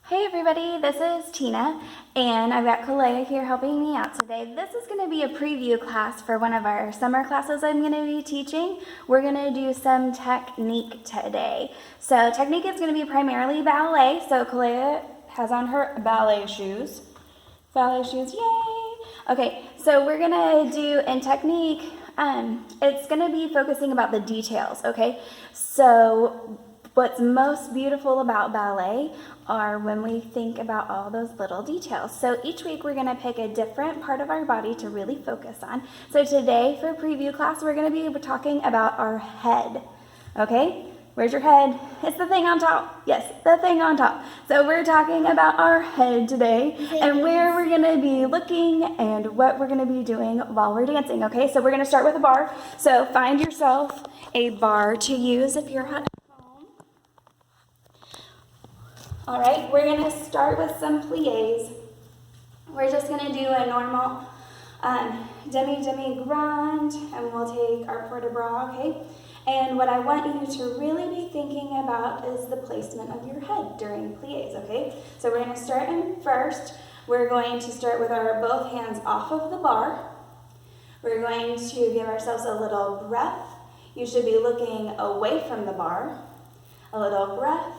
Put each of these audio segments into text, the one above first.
Hey everybody, this is Tina, and I've got Kalea here helping me out today. This is going to be a preview class for one of our summer classes I'm going to be teaching. We're going to do some technique today. So technique is going to be primarily ballet, so Kalea has on her ballet shoes. Ballet shoes, yay! Okay, so we're going to do in technique, it's going to be focusing about the details, okay? So what's most beautiful about ballet are when we think about all those little details. So each week we're going to pick a different part of our body to really focus on. So today for preview class, we're going to be talking about our head. Okay? Where's your head? It's the thing on top. Yes, the thing on top. So we're talking about our head today and where we're going to be looking and what we're going to be doing while we're dancing. Okay? So we're going to start with a bar. So find yourself a bar to use if you're at home. All right, we're going to start with some pliés. We're just going to do a normal demi-grand, and we'll take our port de bras, okay? And what I want you to really be thinking about is the placement of your head during pliés, okay? So we're going to start in first. We're going to start with our both hands off of the bar. We're going to give ourselves a little breath. You should be looking away from the bar. A little breath.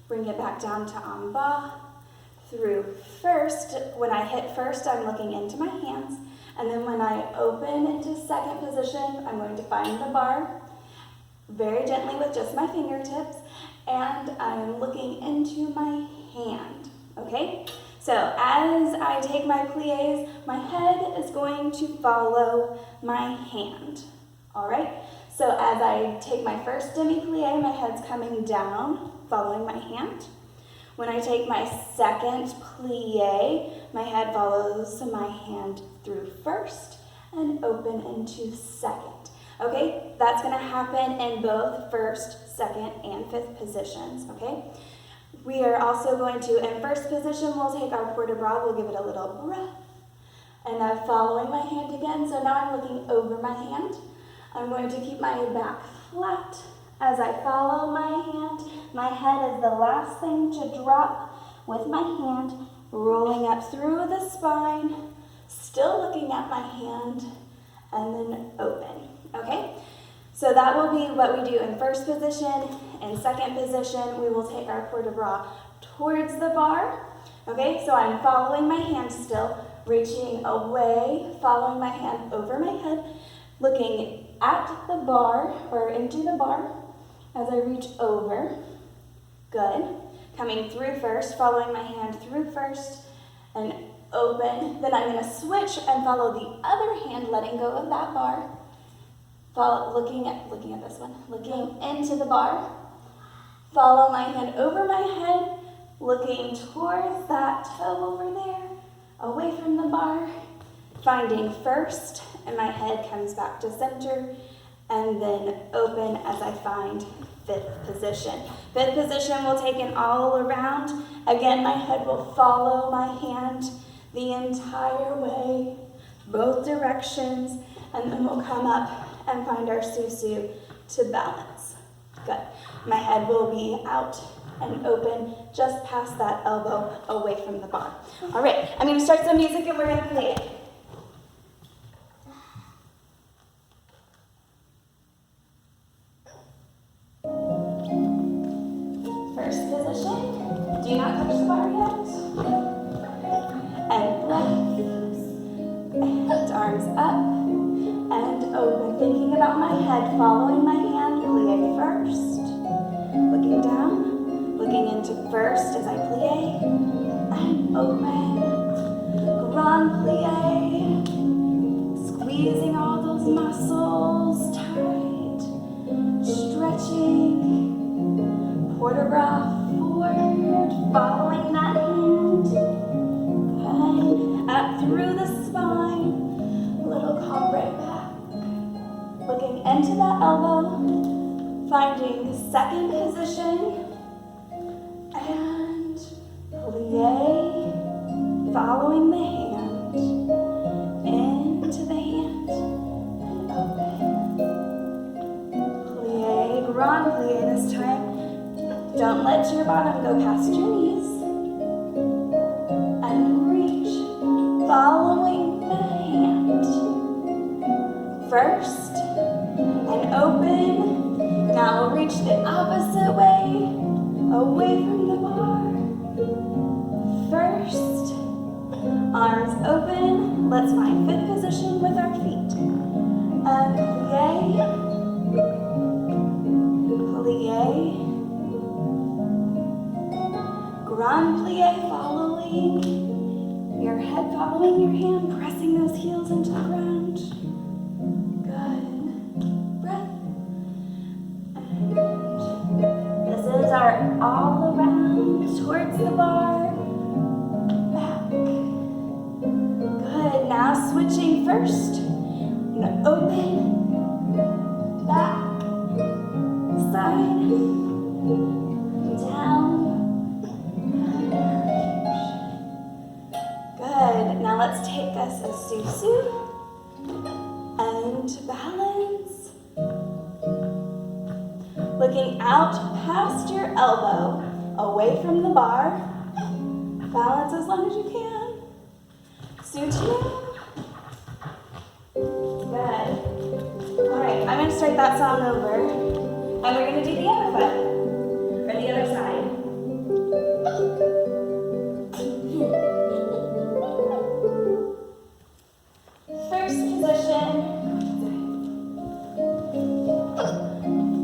Bring it back down to en bas, through first. When I hit first, I'm looking into my hands. And then when I open into second position, I'm going to find the bar very gently with just my fingertips. And I'm looking into my hand, okay? So as I take my pliés, my head is going to follow my hand, all right? So as I take my first demi-plie, my head's coming down, following my hand. When I take my second plie, my head follows my hand through first and open into second. Okay, that's going to happen in both first, second, and fifth positions, okay? We are also going to, in first position, we'll take our port de bras, we'll give it a little breath, and I'm following my hand again, so now I'm looking over my hand. I'm going to keep my back flat. As I follow my hand, my head is the last thing to drop with my hand, rolling up through the spine, still looking at my hand, and then open, okay? So that will be what we do in first position. In second position, we will take our port de bras towards the bar, okay? So I'm following my hand still, reaching away, following my hand over my head, looking at the bar, or into the bar, as I reach over. Good. Coming through first, following my hand through first, and open. Then I'm going to switch and follow the other hand, letting go of that bar. Looking at this one. Looking into the bar. Follow my hand over my head, looking towards that toe over there, away from the bar. Finding first, and my head comes back to center, and then open as I find fifth position. Fifth position will take an all around. Again, my head will follow my hand the entire way, both directions, and then we'll come up and find our susu to balance. Good. My head will be out and open just past that elbow away from the bar. All right, I'm going to start some music and we're going to play it. First position, do not touch the bar yet. And breath, and arms up and open. Thinking about my head, following my hand, plie first. Looking down, looking into first as I plie, and open. Grand plie, squeezing all those muscles tight, stretching. Port de bras forward, following that hand. Good. Up through the spine. Little cobra back. Looking into that elbow. Finding the second position. And plie. Following the hand. Into the hand. And open. Plie. Grand plie this time. Don't let your bottom go past your knees. following the hand. First, and open. Now we'll reach the opposite way, away from the bar. First, arms open. Let's find fit position with our feet. Plie, plie, grand plie following, your head following your hand, pressing those heels into the ground. Good. Breath. And this is our all around towards the bar. Back. Good. Now switching first. Open, back, side, down, good. Now let's take us a Susu and balance. Looking out past your elbow, away from the bar. Balance as long as you can. Suchu. Good. All right, I'm going to start that song over, and we're going to do the other foot, or the other side. First position.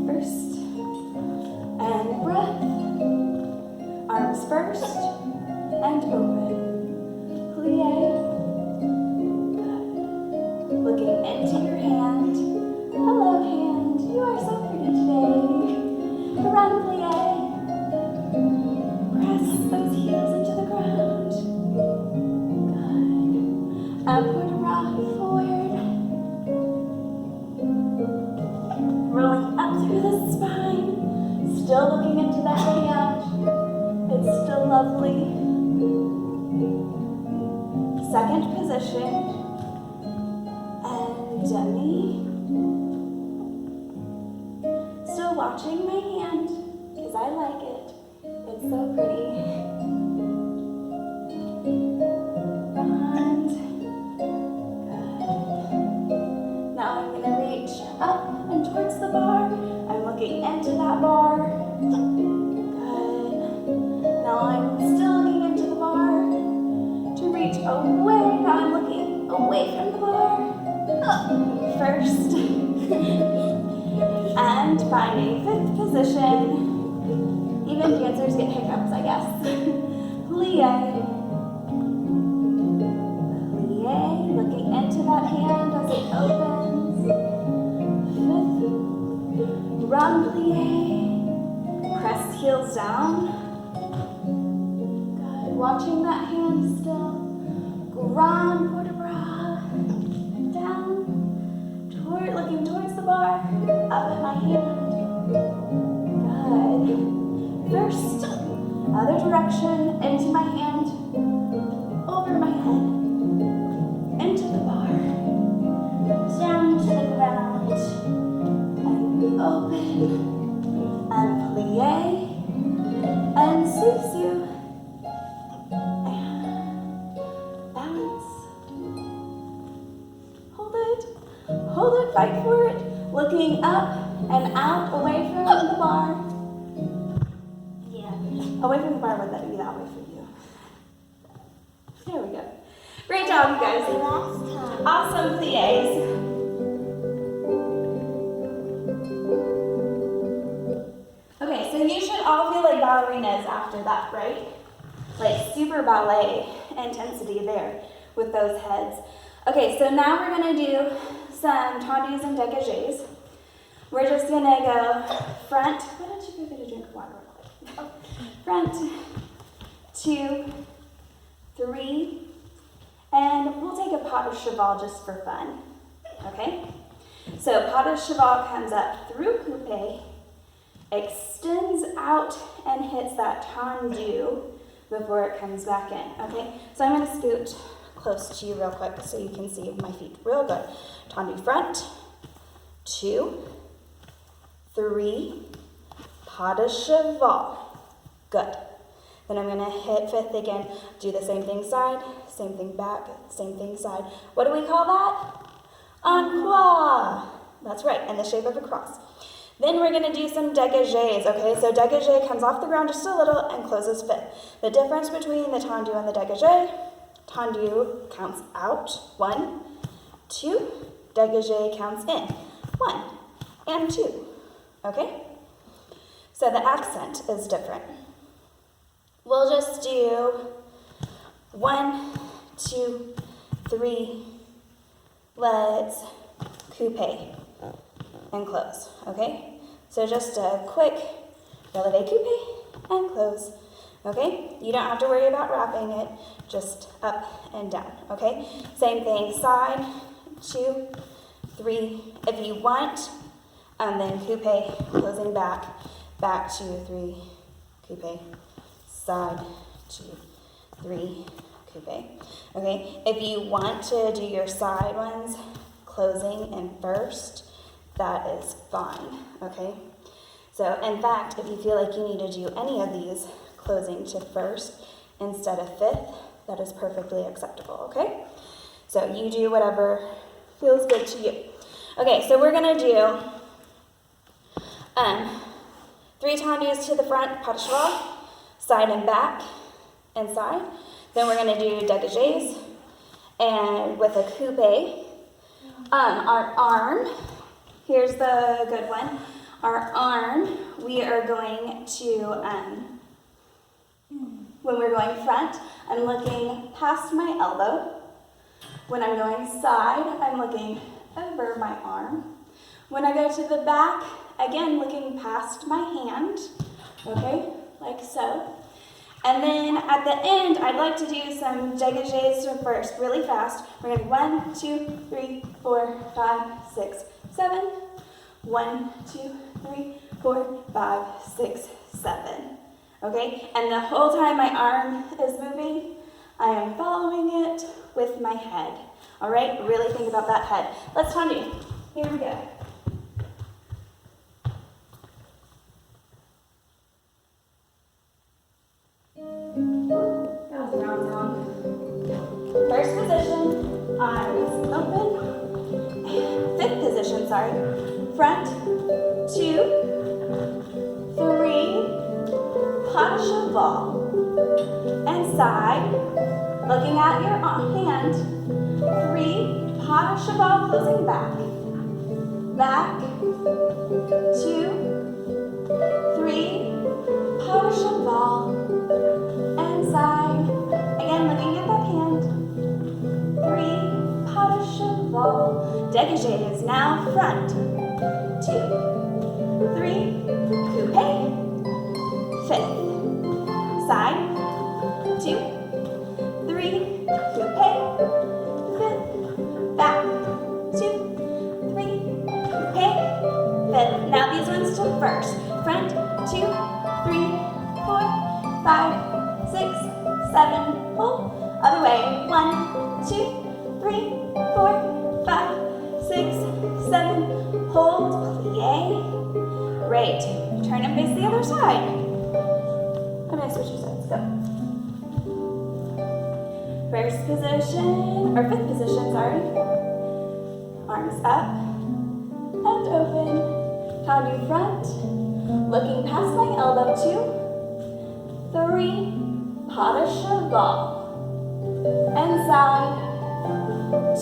First, and breath. Arms first, and open. Plie. Looking into your hand. Hello, hand. You are so pretty today. Around plie. Press those heels into the ground. Good. Upward rock forward. Rolling up through the spine. Still looking into that hand. It's still lovely. Second position. Demi. Still watching my hand, because I like it. It's so pretty. Front. Good. Now I'm going to reach up and towards the bar. I'm looking into that bar. Good. Now I'm still looking into the bar to reach away. Now I'm looking away from the bar. First, and finding fifth position. Even dancers get hiccups, I guess. Plie. Plie, looking into that hand as it opens. Fifth, run plie. Press heels down. Good, watching that hand still. Grand port de bras. Down. Looking towards the bar, up at my hand. Good. First, other direction, into my hand, over my head, into the bar, down to the ground, and open, and plie, and Susu, and balance. Hold it, fight for it. Looking up and out, away from the bar. Yeah, away from the bar, would that be that way for you? There we go. Great job, you guys. Awesome plies. Okay, so you should all feel like ballerinas after that, right? Like super ballet intensity there with those heads. Okay, so now we're going to do some tendus and dégagés. We're just going to go front. Why don't you go get a drink of water real quick? Front, 2, 3, and we'll take a pas de cheval just for fun. Okay? So pas de cheval comes up through coupe, extends out and hits that tendu before it comes back in. Okay? So I'm going to scoot close to you real quick so you can see my feet real good. Tendu front, 2, 3, pas de cheval. Good. Then I'm gonna hit fifth again, do the same thing side, same thing back, same thing side. What do we call that? Un croix. That's right, in the shape of a cross. Then we're gonna do some dégagés, okay? So dégagé comes off the ground just a little and closes fifth. The difference between the tendu and the dégagé, tendu counts out, 1, 2, dégagé counts in, 1 and 2, okay? So the accent is different. We'll just do 1, 2, 3, let's coupe and close, okay? So just a quick releve coupe and close, okay? You don't have to worry about wrapping it, just up and down, okay? Same thing, side, 2, 3, if you want, and then coupe, closing back, back, 2, 3, coupe, side, 2, 3, coupe, okay? If you want to do your side ones, closing in first, that is fine, okay? So in fact, if you feel like you need to do any of these closing to first instead of fifth, that is perfectly acceptable, okay? So you do whatever feels good to you. Okay, so we're gonna do 3 tendus to the front, pas de cheval, side and back, and side. Then we're gonna do dégagés, and with a coupe, our arm, here's the good one. Our arm, we are going to, when we're going front, I'm looking past my elbow. When I'm going side, I'm looking over my arm. When I go to the back, again, looking past my hand, okay, like so. And then at the end, I'd like to do some dégagés first, really fast. We're gonna do 1, 2, 3, 4, 5, 6, 7. 1, 2, 3, 4, 5, 6, 7. Okay, and the whole time my arm is moving, I am following it with my head. All right, really think about that head. Let's tendu. Here we go. That was the wrong sound. First position, arms open. Fifth position, sorry. Front, 2, 3, pas de cheval, and side, looking at your hand, 3, pas de cheval, closing back, back, 2, 3, pas de cheval, and side, again looking at that hand, 3, pas de cheval. Dégagé is now front, 2, 3, coupe, fifth, side, 2, 3, coupe, fifth, back, 2, 3, coupe, fifth. Now these ones to first, front, 2, 3, 4, 5, 6, 7, pull, other way, 1, 2, 3, 4, 5, 6, 7, hold, plie. Great. Turn and face the other side. I'm going to switch your sides. Go. First position, or fifth position, sorry. Arms up and open. Tendu front. Looking past my elbow. 2, 3, pas de cheval. And side.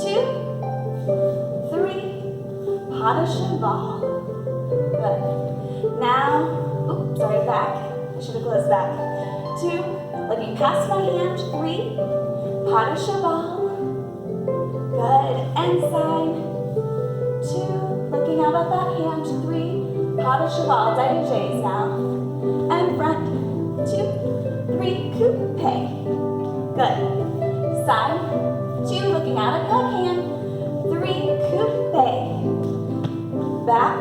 2, 3, pas de cheval. Good. Now, oops, sorry, back. I should have closed back. 2, looking past my hand. 3, pas de cheval. Good. And side. 2, looking out at that hand. 3, pas de cheval. Dégagés now. And front. 2, 3, coupe. Good. Side. 2, looking out at that hand. 3, coupe. Back.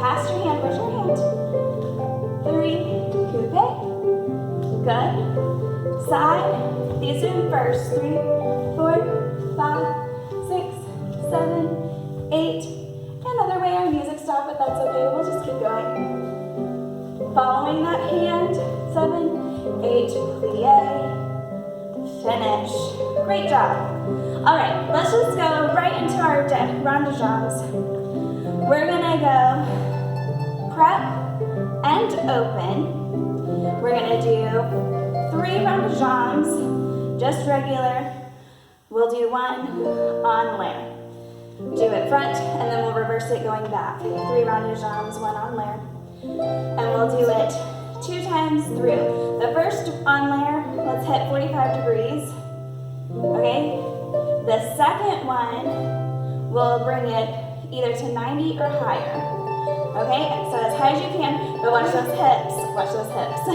Past your hand, where's your hand? 3, coupe. Good. Side. These are first. 3, 4, 5, 6, 7, 8. Another way our music stopped, but that's okay. We'll just keep going. Following that hand. 7, 8, plie, finish. Great job. All right, let's just go right into our rond de jambes. We're gonna go prep and open. We're gonna do 3 rond de jambes, just regular. We'll do 1 on layer. Do it front, and then we'll reverse it going back. 3 rond de jambes, 1 on layer. And we'll do it 2 times through. The first on layer, let's hit 45 degrees. Okay? The second one, we'll bring it either to 90 or higher. Okay? So as high as you can, but watch those hips. Watch those hips.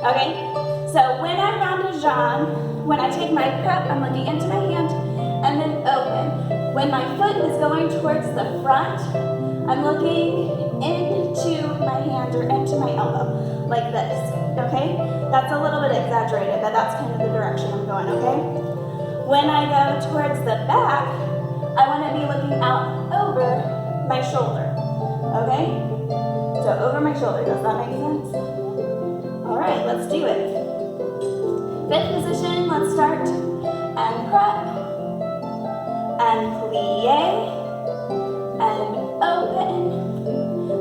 Okay? So when I rond de jambe, when I take my prep, I'm looking into my hand and then open. When my foot is going towards the front, I'm looking into my hand or into my elbow, like this, okay? That's a little bit exaggerated, but that's kind of the direction I'm going, okay? When I go towards the back, I want to be looking out over my shoulder, okay? So over my shoulder, does that make sense? All right, let's do it. 5th position, let's start. And prep, and plie, and open.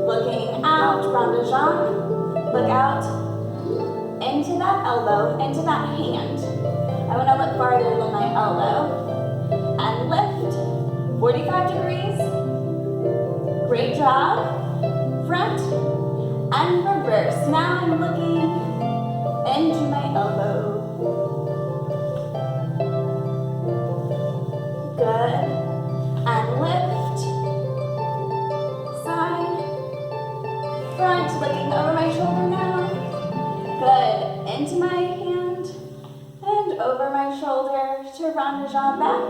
Looking out, rond de jambe. Look out into that elbow, into that hand. I want to look farther than my elbow. And lift, 45 degrees. Great job. Front and reverse. Now I'm looking into my elbow. Good. And lift. Side. Front, looking over my shoulder now. Good. Into my hand. And over my shoulder to rond de jambe back.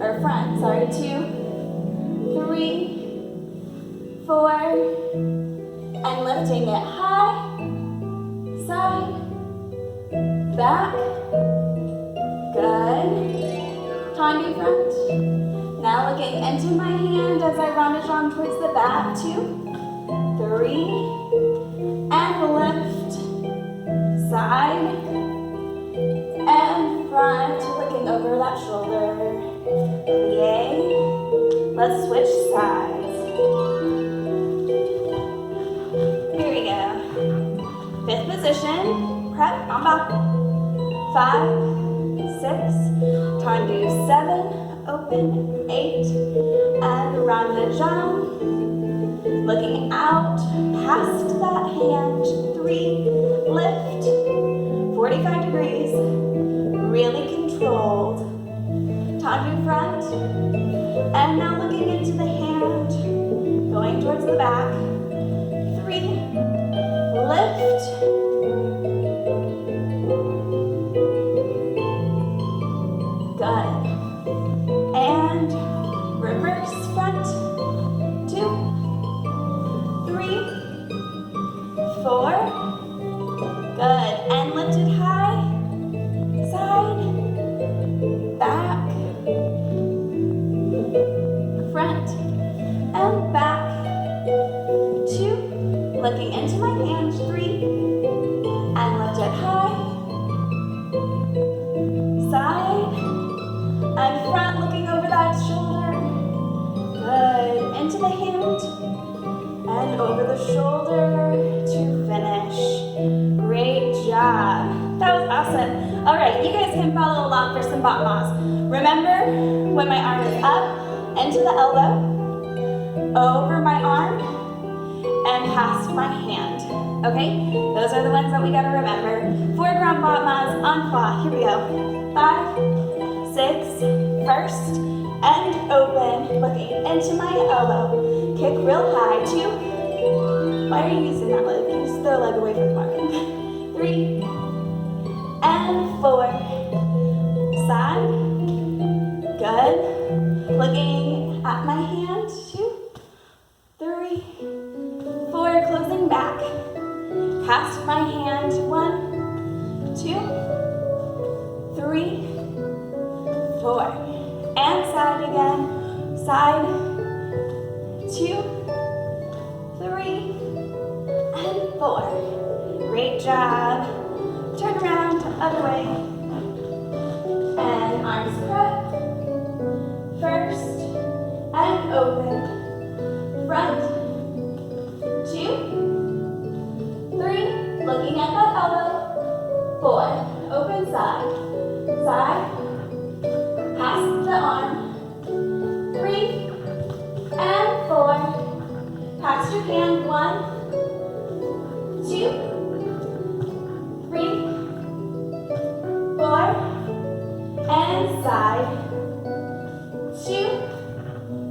Or front, sorry. 2, 3, 4. And lifting it high. Side. Back. Good. Tendu front. Now looking into my hand as I rond de jambe towards the back. 2, 3, and lift. Side and front, looking over that shoulder. Plie. Let's switch sides. Here we go. 5th position. Prep en bas. 5, 6, tendu 7, open 8, and rond de jambe. Looking out past that hand. 3, lift, 45 degrees, really controlled. Tendu front, and now looking into the hand, going towards the back. 3, lift. Good. And reverse front. 2, 3, 4. Good. And lift it high. Side. Back. Front. And back. 2. Looking into my hand. 3. And lift it high. Side. And front, looking over that shoulder. Good. Into the hand. And over the shoulder to finish. Great job. That was awesome. All right, you guys can follow along for some battements. Remember, when my arm is up, into the elbow, over my arm, and past my hand. Okay? Those are the ones that we gotta remember. 4 grand battements en croix. Here we go. 5, 6, first, and open, looking into my elbow. Kick real high. 2. Why are you using that leg? Use the leg away from the mark. 3, and 4. Side. Good. Looking at my hand. 2, 3, 4. Closing back. Past my hand. 1, 2, 3, 4. And side again. Side. 2, 3, and 4. Great job. Turn other way. And arms prep. First, and open. Front, 2, 3, looking at that elbow. 4, open side, side, pass the arm. 3, and 4, pass your hand. 1, 2, 3, 4, and side. 2,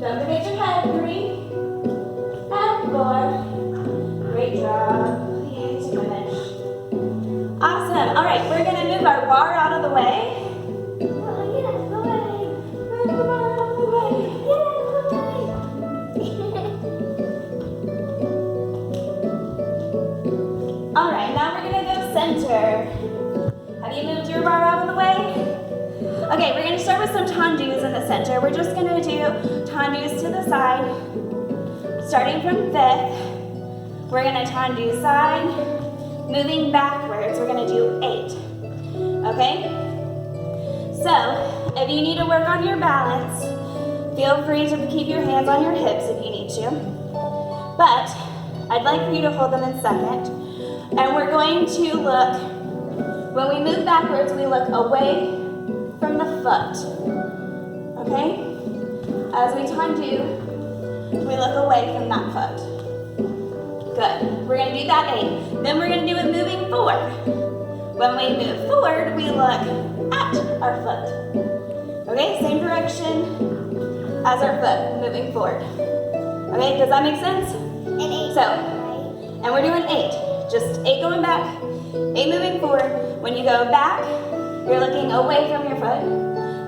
don't forget your head. 3, and 4. Great job. Plie to finish. Awesome. All right, we're gonna move our bar out of the way. Oh, yes, away. Move the bar out of the way. Yes, all right, now we're gonna go center. Have you moved your bar out of the way? Okay, we're gonna start with some tendus in the center. We're just gonna do tendus to the side. Starting from 5th, we're gonna tendu side. Moving backwards, we're gonna do 8. Okay? So, if you need to work on your balance, feel free to keep your hands on your hips if you need to. But, I'd like for you to hold them in 2nd. And we're going to look, when we move backwards, we look away from the foot. Okay? As we tendu, we look away from that foot. Good. We're going to do that 8. Then we're going to do it moving forward. When we move forward, we look at our foot. Okay? Same direction as our foot, moving forward. Okay? Does that make sense? And 8. So, and we're doing 8. Just 8 going back, 8 moving forward. When you go back, you're looking away from your foot.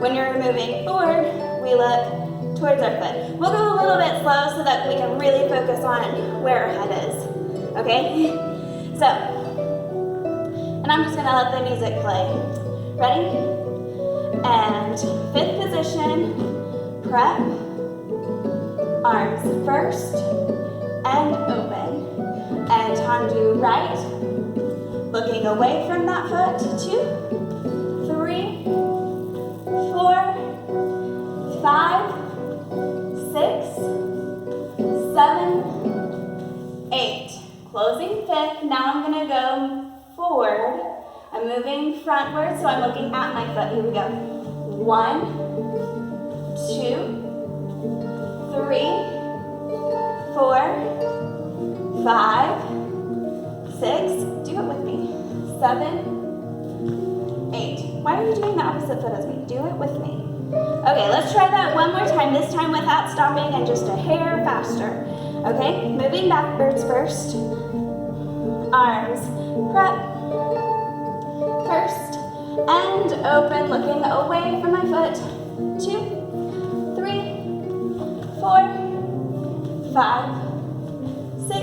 When you're moving forward, we look towards our foot. We'll go a little bit slow so that we can really focus on where our head is. Okay? So, and I'm just gonna let the music play. Ready? And 5th position, prep, arms first, and open. And tendu right, looking away from that foot. 2, 3, 4, 5, 6, 7, 8. Closing 5th. Now I'm going to go forward. I'm moving frontward, so I'm looking at my foot. Here we go. 1, 2, 3, 4, 5, 6. Do it with me. 7, 8. Why are you doing the opposite foot as me? Do it with me. Okay, let's try that one more time, this time without stopping and just a hair faster. Okay, moving backwards first. Arms prep. First, and open, looking away from my foot. 2, 3, 4, 5, 6,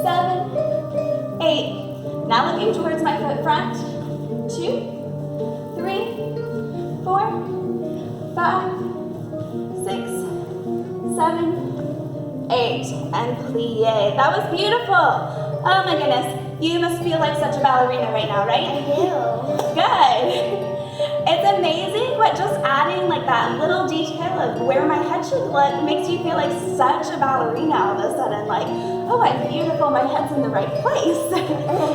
7, 8. Now looking towards my foot front. 2, 3, 4, 5, 6, 7, 8. And plie. That was beautiful. Oh my goodness. You must feel like such a ballerina right now, right? I do. Good. It's amazing what just adding like that little detail of where my head should look makes you feel like such a ballerina all of a sudden. Like, oh, I'm beautiful, my head's in the right place.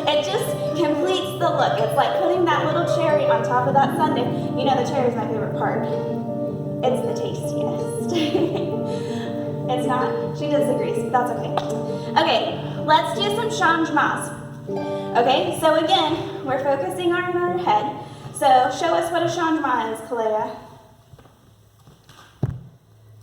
It just completes the look. It's like putting that little cherry on top of that sundae. You know the cherry is my favorite part. It's the tastiest. It's not? She disagrees. That's okay. Okay, let's do some changements. Okay, so again, we're focusing on our head. So show us what a changement is, Kalea.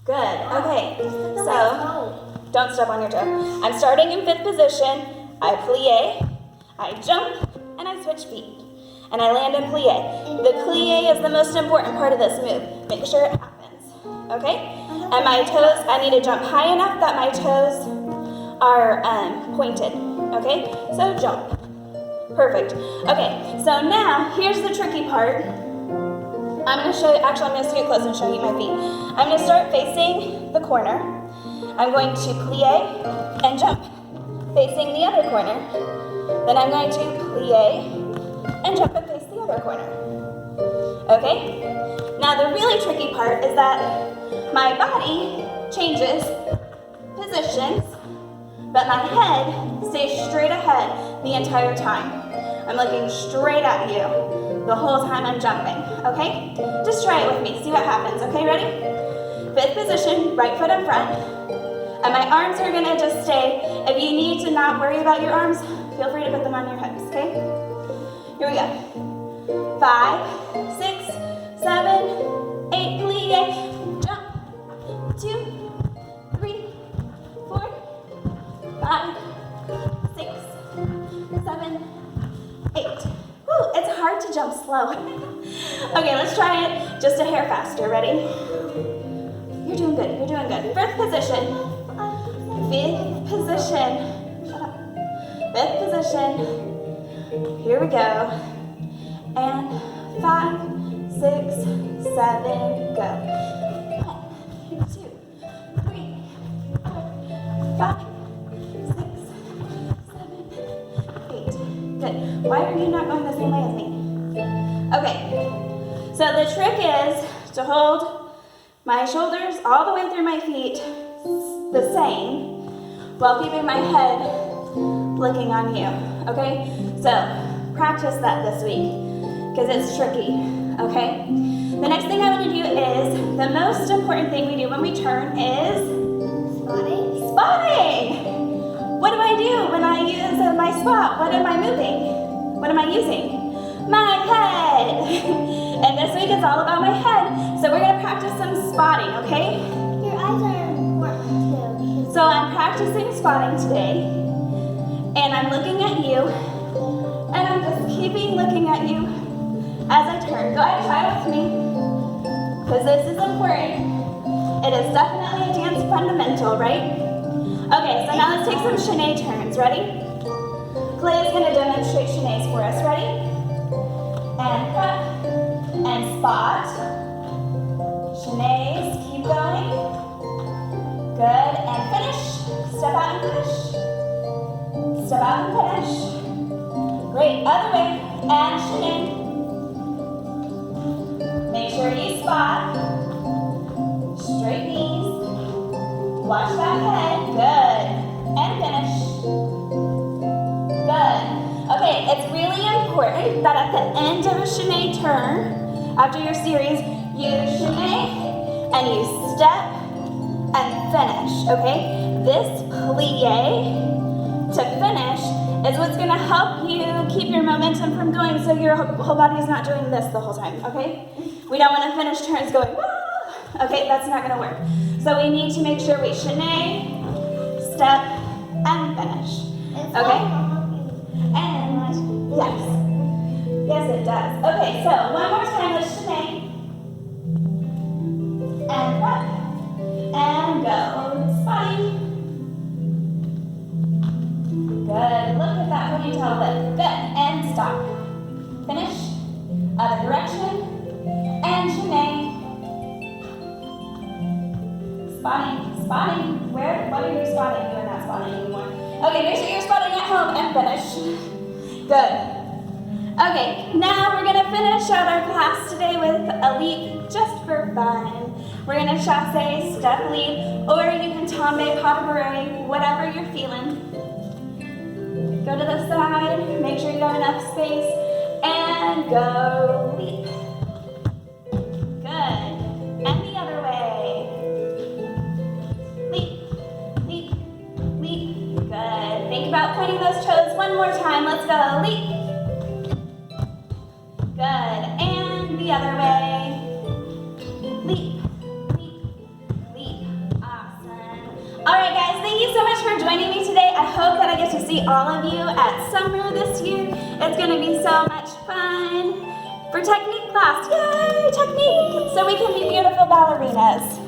Good, okay. So, don't step on your toe. I'm starting in 5th position. I plie, I jump, and I switch feet. And I land in plie. The plie is the most important part of this move. Make sure it happens, okay? And my toes, I need to jump high enough that my toes are pointed, okay? So jump. Perfect. Okay, so now here's the tricky part. I'm going to show you, actually I'm going to scoot close and show you my feet. I'm going to start facing the corner. I'm going to plie and jump, facing the other corner. Then I'm going to plie and jump and okay? Now the really tricky part is that my body changes positions, but my head stays straight ahead the entire time. I'm looking straight at you the whole time I'm jumping, okay? Just try it with me, see what happens, okay, ready? 5th position, right foot in front, and my arms are gonna just stay. If you need to not worry about your arms, feel free to put them on your hips, okay? Here we go. 5, 6, 7, 8, plie, jump. 2, 3, 4, 5, 6, 7, 8. Woo, it's hard to jump slow. Okay, let's try it just a hair faster. Ready? You're doing good, you're doing good. 5th position. 5th position. Shut up. 5th position. Here we go. And 5, 6, 7, go. 1, 2, 3, 4, 5, 6, 7, 8. Good. Why are you not going the same way as me? Okay. So the trick is to hold my shoulders all the way through my feet the same while keeping my head looking on you. Okay? So practice that this week because it's tricky. Okay? The next thing I want to do is the most important thing we do when we turn is spotting. Spotting! What do I do when I use my spot? What am I moving? What am I using? My head! And this week it's all about my head. So we're gonna practice some spotting, okay? Your eyes are warm too. So I'm practicing spotting today. And I'm looking at you. And I'm just keeping looking at you as I turn. Go ahead, try it with me. Because this is important. It is definitely a dance fundamental, right? Okay, so now let's take some chaîné turns. Ready? Clay is gonna demonstrate chaînés for us. Ready? And cut, and spot. Chaînés, keep going. Good, and finish. Step out and finish. Step out and finish. Great, other way, and chaîné. Make sure you spot. Straight knees. Watch that head, good. And finish. Good. Okay, it's really important that at the end of a chaîné turn, after your series, you chaîné and you step and finish, okay? This plie to finish is what's gonna help you keep your momentum from going so your whole body is not doing this the whole time, okay? We don't wanna finish turns going, wah! Okay, that's not gonna work. So we need to make sure we chaîné, step, and finish, okay? And yes, yes it does. Okay, so one more time, let's chaîné. And cut, and go, spotting. Good, look at that ponytail lift. Good, and stop. Finish, other direction, and chaîné. Spotting, spotting. What are you spotting? You're not spotting anymore. Okay, make sure you're spotting at home and finish. Good. Okay, now we're gonna finish out our class today with a leap just for fun. We're gonna chassé, step leap, or you can tombe, pas de bourrée, whatever you're feeling. Go to the side, make sure you got enough space, and go leap. Good. And the other way. Leap, leap, leap. Good. Think about pointing those toes one more time. Let's go. Leap. Good. And the other way. Leap, leap, leap. Awesome. All right, guys. Thank you so much for joining me today. I hope that I get to see all of you at summer this year. It's going to be so much fun. For technique class. Yay, technique. So we can be beautiful ballerinas.